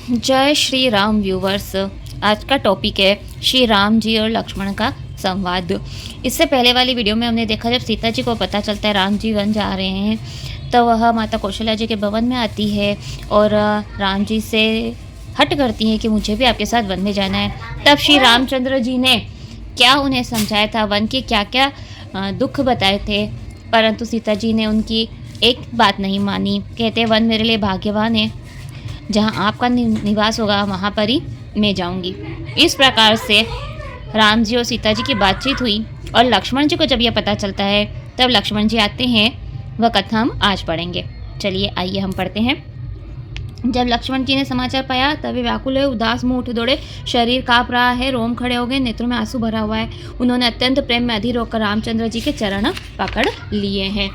जय श्री राम व्यूवर्स। आज का टॉपिक है श्री राम जी और लक्ष्मण का संवाद। इससे पहले वाली वीडियो में हमने देखा जब सीता जी को पता चलता है राम जी वन जा रहे हैं तो वह माता कौशल्या जी के भवन में आती है और राम जी से हट करती है कि मुझे भी आपके साथ वन में जाना है। तब श्री रामचंद्र जी ने क्या उन्हें समझाया था, वन के क्या क्या दुख बताए थे, परंतु सीता जी ने उनकी एक बात नहीं मानी। कहते वन मेरे लिए भाग्यवान है, जहाँ आपका निवास होगा वहाँ पर ही मैं जाऊँगी। इस प्रकार से राम जी और सीता जी की बातचीत हुई और लक्ष्मण जी को जब यह पता चलता है तब लक्ष्मण जी आते हैं। वह कथा हम आज पढ़ेंगे। चलिए आइए हम पढ़ते हैं। जब लक्ष्मण जी ने समाचार पाया तब वे व्याकुल हुए, उदास मुँह उठ दौड़े, शरीर काँप रहा है, रोम खड़े हो गए, नेत्रों में आंसू भरा हुआ है। उन्होंने अत्यंत प्रेम में अधीर होकर रामचंद्र जी के चरण पकड़ लिए हैं।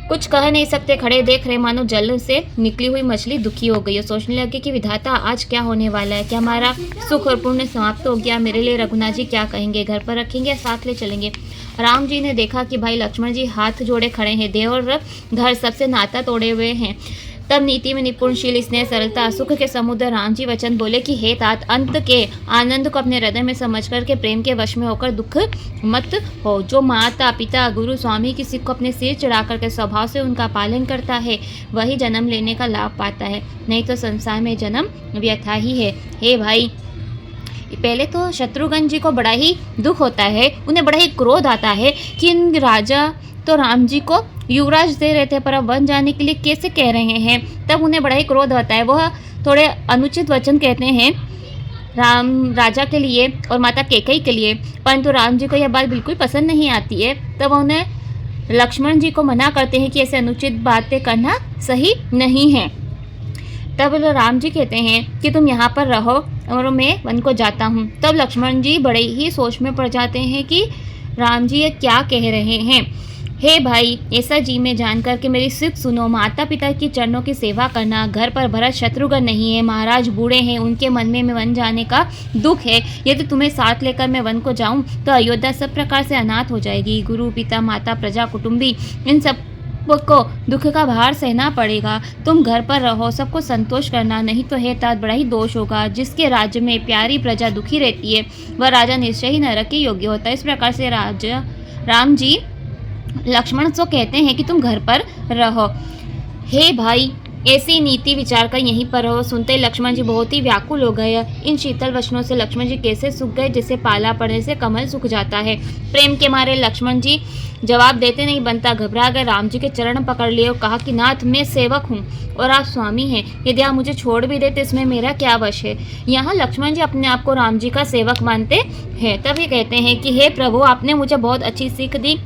कुछ कह नहीं सकते, खड़े देख रहे मानो जल से निकली हुई मछली दुखी हो गई और सोचने लगे कि विधाता आज क्या होने वाला है। क्या हमारा सुख और पुण्य समाप्त हो गया? मेरे लिए रघुनाथ जी क्या कहेंगे? घर पर रखेंगे या साथ ले चलेंगे? राम जी ने देखा कि भाई लक्ष्मण जी हाथ जोड़े खड़े हैं, देह और घर सबसे नाता तोड़े हुए हैं। तब नीति में निपुणशील, स्नेह, सरलता, सुख के समुद्र राम जी वचन बोले कि हे तात, अंत के आनंद को अपने हृदय में समझ करके प्रेम के वश में होकर दुख मत हो। जो माता पिता गुरु स्वामी किसी को अपने सिर चढ़ा करके स्वभाव से उनका पालन करता है वही जन्म लेने का लाभ पाता है, नहीं तो संसार में जन्म व्यथा ही है। हे भाई, पहले तो शत्रुघ्न जी को बड़ा ही दुख होता है, उन्हें बड़ा ही क्रोध आता है कि इन राजा तो राम जी को युवराज दे रहे थे पर अब वन जाने के लिए कैसे कह रहे हैं। तब उन्हें बड़ा ही क्रोध आता है। वह थोड़े अनुचित वचन कहते हैं राम राजा के लिए और माता कैकेयी के लिए, परंतु राम जी को यह बात बिल्कुल पसंद नहीं आती है। तब उन्हें लक्ष्मण जी को मना करते हैं कि ऐसे अनुचित बातें करना सही नहीं है। तब राम जी कहते हैं कि तुम यहाँ पर रहो और मैं वन को जाता हूँ। तब लक्ष्मण जी बड़े ही सोच में पड़ जाते हैं कि राम जी ये क्या कह रहे हैं। हे भाई, ऐसा जी में जानकर के मेरी सिख सुनो, माता पिता की चरणों की सेवा करना। घर पर भरत शत्रुघ्न नहीं है, महाराज बूढ़े हैं, उनके मन में वन जाने का दुख है। यदि तुम्हें साथ लेकर मैं वन को जाऊं तो अयोध्या सब प्रकार से अनाथ हो जाएगी। गुरु पिता माता प्रजा कुटुंबी इन सब को दुख का भार सहना पड़ेगा। तुम घर पर रहो, सबको संतोष करना, नहीं तो हे तात बड़ा ही दोष होगा। जिसके राज्य में प्यारी प्रजा दुखी रहती है वह राजा निश्चय ही नरक के योग्य होता है। इस प्रकार से राम जी लक्ष्मण को कहते हैं कि तुम घर पर रहो। हे भाई, ऐसी नीति विचार कर यहीं पर रहो। सुनते ही लक्ष्मण जी बहुत ही व्याकुल हो गए। इन शीतल वचनों से लक्ष्मण जी कैसे सूख गए जैसे पाला पड़ने से कमल सूख जाता है। प्रेम के मारे लक्ष्मण जी जवाब देते नहीं बनता, घबरा गए, राम जी के चरण पकड़ लिए और कहा कि नाथ, मैं सेवक हूँ और आप स्वामी हैं, यदि आप मुझे छोड़ भी देते इसमें मेरा क्या वश है। यहाँ लक्ष्मण जी अपने आप को राम जी का सेवक मानते हैं। तब ये कहते हैं कि हे प्रभु, आपने मुझे बहुत अच्छी सीख दी,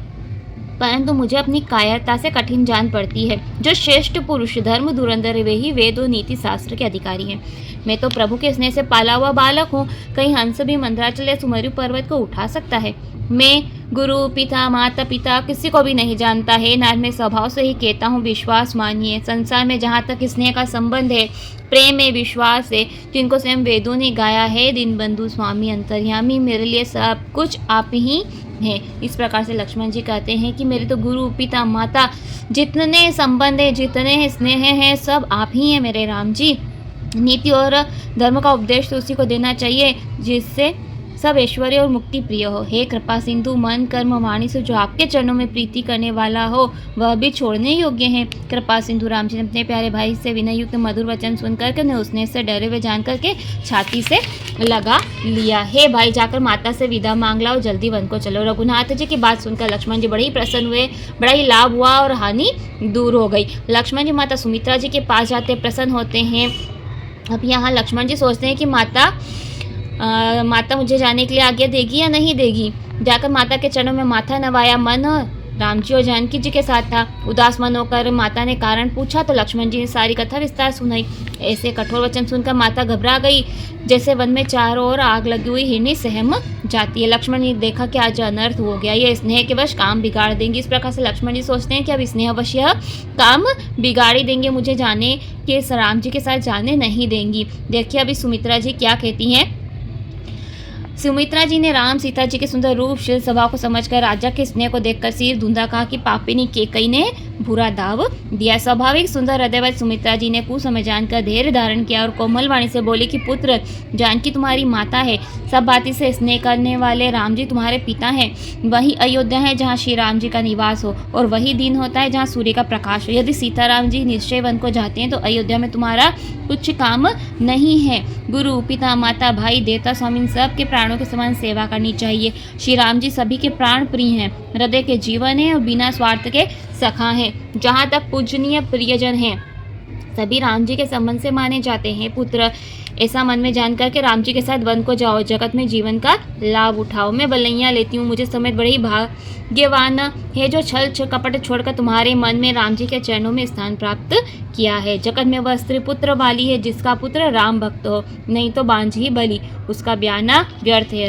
परंतु मुझे अपनी कायरता से कठिन जान पड़ती है। जो श्रेष्ठ पुरुष धर्म धुरंधर वे ही वेद और नीति शास्त्र के अधिकारी हैं। मैं तो प्रभु के स्नेह से पाला हुआ बालक हूँ, कहीं हंस भी मंदराचल या सुमेरु पर्वत को उठा सकता है। मैं गुरु पिता माता पिता किसी को भी नहीं जानता है। नाथ, मैं स्वभाव से ही कहता हूँ, विश्वास मानिए। संसार में जहाँ तक स्नेह का संबंध है, प्रेम है, विश्वास है, जिनको स्वयं वेदों ने गाया है, दीनबंधु स्वामी अंतर्यामी, मेरे लिए सब कुछ आप ही है। इस प्रकार से लक्ष्मण जी कहते हैं कि मेरे तो गुरु पिता माता जितने संबंध है, जितने स्नेह हैं, सब आप ही हैं मेरे राम जी। नीति और धर्म का उपदेश तो उसी को देना चाहिए जिससे सब ऐश्वर्य और मुक्ति प्रिय हो। हे कृपा सिंधु, मन कर्म वाणी से जो आपके चरणों में प्रीति करने वाला हो वह भी छोड़ने योग्य है। कृपा सिंधु राम जी ने अपने प्यारे भाई से विनय युक्त मधुर वचन सुनकर के उन्हें उसने से डरे हुए जान करके छाती से लगा लिया। हे भाई, जाकर माता से विदा मांग लाओ, जल्दी वन को चलो। रघुनाथ जी की बात सुनकर लक्ष्मण जी बड़े ही प्रसन्न हुए, बड़ा ही लाभ हुआ और हानि दूर हो गई। लक्ष्मण जी माता सुमित्रा जी के पास जाते प्रसन्न होते हैं। अब यहाँ लक्ष्मण जी सोचते हैं कि माता मुझे जाने के लिए आज्ञा देगी या नहीं देगी। जाकर माता के चरणों में माथा नवाया। मन राम जी और जानकी जी के साथ था। उदास मन होकर माता ने कारण पूछा तो लक्ष्मण जी ने सारी कथा विस्तार सुनाई। ऐसे कठोर वचन सुनकर माता घबरा गई, जैसे वन में चारों ओर आग लगी हुई हिरनी सहम जाती है। लक्ष्मण ने देखा कि आज अनर्थ हो गया, ये स्नेह के वश काम बिगाड़ देंगे। इस प्रकार से लक्ष्मण जी सोचते हैं कि अब स्नेह वश यह काम बिगाड़ी देंगे, मुझे जाने के राम जी के साथ जाने नहीं देंगी। देखिए अभी सुमित्रा जी क्या कहती हैं। सुमित्रा जी ने राम सीता जी के सुंदर रूप शील स्वभाव को समझकर राजा के स्नेह को देखकर सिर धुंधा कहा कि पापिनी केकई ने बुरा दाव दिया। स्वाभाविक सुंदर हृदयवत सुमित्रा जी ने कुछ समय जानकर धैर्य धारण किया और कोमल वाणी से बोली कि पुत्र, जानकी तुम्हारी माता है, सब बाती से स्नेह करने वाले राम जी तुम्हारे पिता हैं। वही अयोध्या है जहाँ श्री राम जी का निवास हो, और वही दिन होता है जहाँ सूर्य का प्रकाश हो। यदि सीताराम जी निश्चय वन को जाते हैं तो अयोध्या में तुम्हारा कुछ काम नहीं है। गुरु, पिता, माता, भाई, देवता, स्वामी, सब के प्राणों के समान सेवा करनी चाहिए। श्री राम जी सभी के प्राण प्रिय हैं, हृदय के जीवन है और बिना स्वार्थ के सखा हैं। जहाँ तक पूजनीय प्रियजन हैं, सभी राम जी के संबंध से माने जाते हैं। पुत्र, ऐसा मन में जानकर के राम जी के साथ वन को जाओ, जगत में जीवन का लाभ उठाओ। मैं बलैया लेती हूँ, मुझे समेत बड़े ही भाग्यवान है जो छल कपट छोड़कर तुम्हारे मन में राम जी के चरणों में स्थान प्राप्त किया है। जगत में वह स्त्री पुत्र वाली है जिसका पुत्र राम भक्त हो, नहीं तो बांझ ही बली, उसका ब्याना व्यर्थ है।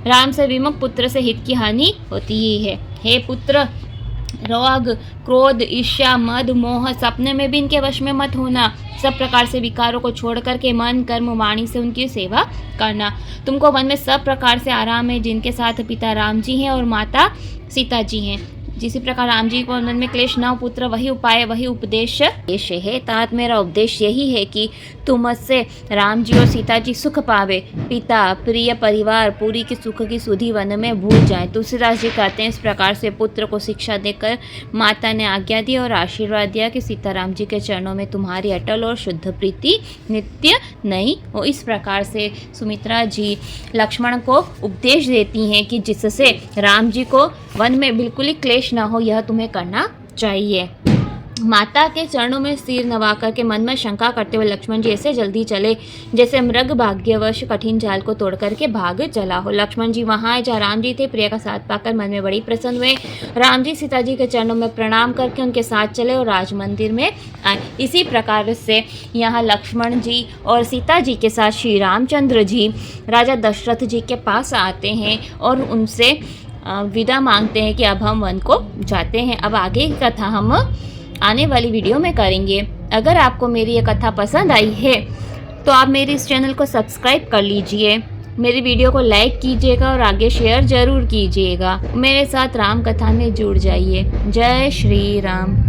राम से विमुख पुत्र से हित की हानि होती ही है। हे पुत्र, रोग, क्रोध, ईर्ष्या, मद, मोह, सपने में भी इनके वश में मत होना। सब प्रकार से विकारों को छोड़ करके मन, कर्म, वाणी से उनकी सेवा करना। तुमको वन में सब प्रकार से आराम है, जिनके साथ पिता राम जी हैं और माता सीता जी हैं। जिसी प्रकार राम जी को मन में क्लेश न हो पुत्र, वही उपाय, वही उपदेश है। तात मेरा उपदेश यही है कि तुम मुझसे राम जी और सीता जी सुख पावे, पिता, प्रिय, परिवार, पूरी की सुख की सुधि वन में भूल जाए। तुलसीदास जी कहते हैं, इस प्रकार से पुत्र को शिक्षा देकर माता ने आज्ञा दी और आशीर्वाद दिया कि सीताराम जी के चरणों में तुम्हारी अटल और शुद्ध प्रीति नित्य नहीं हो। इस प्रकार से सुमित्रा जी लक्ष्मण को उपदेश देती हैं कि जिससे राम जी को वन में बिल्कुल ही क्लेश ना हो, यह तुम्हें करना चाहिए। माता के चरणों में सिर नवा करके मन में शंका करते हुए लक्ष्मण जी ऐसे जल्दी चले जैसे मृग भाग्यवश कठिन जाल को तोड़ करके भाग चला हो। लक्ष्मण जी वहां आए जहाँ राम जी थे। प्रिया का साथ पाकर मन में बड़ी प्रसन्न हुए। राम जी सीता जी के चरणों में प्रणाम करके उनके साथ चले और राज मंदिर में आए। इसी प्रकार से यहाँ लक्ष्मण जी और सीता जी के साथ श्री रामचंद्र जी राजा दशरथ जी के पास आते हैं और उनसे विदा मांगते हैं कि अब हम वन को जाते हैं। अब आगे की कथा हम आने वाली वीडियो में करेंगे। अगर आपको मेरी ये कथा पसंद आई है तो आप मेरे इस चैनल को सब्सक्राइब कर लीजिए, मेरी वीडियो को लाइक कीजिएगा और आगे शेयर ज़रूर कीजिएगा। मेरे साथ राम कथा में जुड़ जाइए। जय श्री राम।